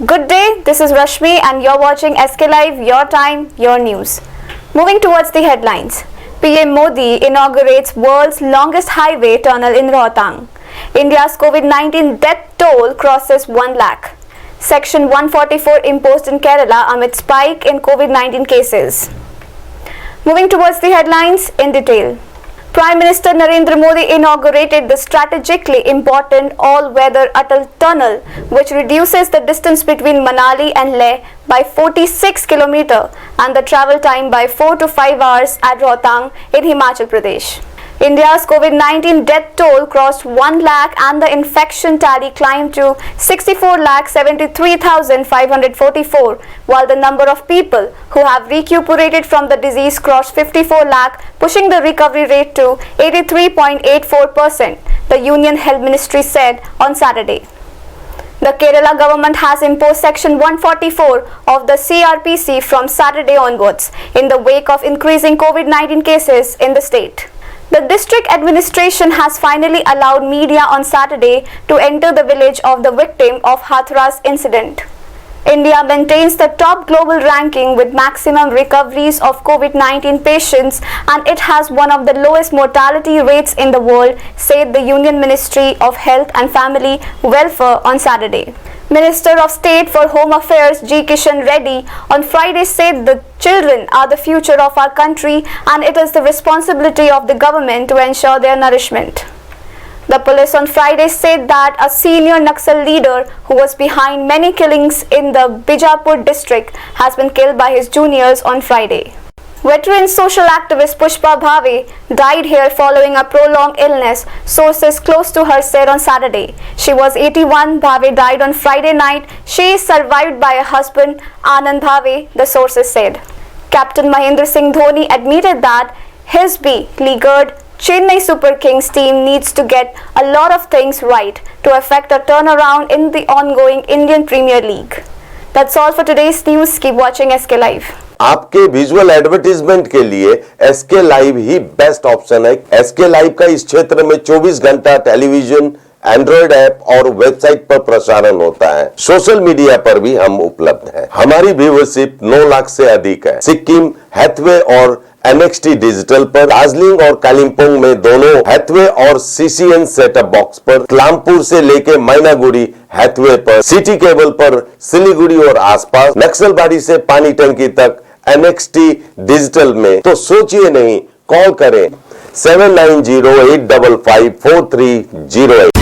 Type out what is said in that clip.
Good day, this is Rashmi and you're watching SK Live, your time, your news. Moving towards the headlines. PM Modi inaugurates world's longest highway tunnel in Rohtang. India's COVID-19 death toll crosses 1 lakh. Section 144 imposed in Kerala amid spike in COVID-19 cases. Moving towards the headlines in detail. Prime Minister Narendra Modi inaugurated the strategically important all-weather Atal Tunnel, which reduces the distance between Manali and Leh by 46 km and the travel time by 4 to 5 hours at Rohtang in Himachal Pradesh. India's COVID-19 death toll crossed 1 lakh and the infection tally climbed to 64,73,544, while the number of people who have recuperated from the disease crossed 54 lakh, pushing the recovery rate to 83.84%, the Union Health Ministry said on Saturday. The Kerala government has imposed Section 144 of the CRPC from Saturday onwards in the wake of increasing COVID-19 cases in the state. The district administration has finally allowed media on Saturday to enter the village of the victim of Hathras incident. India maintains the top global ranking with maximum recoveries of COVID-19 patients, and it has one of the lowest mortality rates in the world, said the Union Ministry of Health and Family Welfare on Saturday. Minister of State for Home Affairs G. Kishan Reddy on Friday said the children are the future of our country and it is the responsibility of the government to ensure their nourishment. The police on Friday said that a senior Naxal leader who was behind many killings in the Bijapur district has been killed by his juniors on Friday. Veteran social activist Pushpa Bhave died here following a prolonged illness, sources close to her said on Saturday. She was 81. Bhave died on Friday night. She is survived by her husband Anand Bhave, the sources said. Captain Mahendra Singh Dhoni admitted that his beleaguered Chennai Super Kings team needs to get a lot of things right to effect a turnaround in the ongoing Indian Premier League. That's all for today's news. Keep watching SK Live. आपके visual advertisement के लिए SK live ही best option है। SK live का इस क्षेत्र में 24 घंटा television, Android app और वेबसाइट पर प्रसारण होता है। सोशल मीडिया पर भी हम उपलब्ध हैं। हमारी व्यूवरशिप 9 लाख से अधिक है। सिक्किम, हैथवे और NXT डिजिटल पर, दार्जिलिंग और कालिम्पोंग में दोनों हैथवे और CCN सेटअप बॉक्स पर, कलामपुर से लेके मैनागुड़ी हैथवे पर, सिटी केबल पर सिलीगुड़ी और आसपास, नक्सलबाड़ी से पानी टंकी तक NXT डिजिटल में। तो सोचिए नहीं, कॉल करें 7908554308।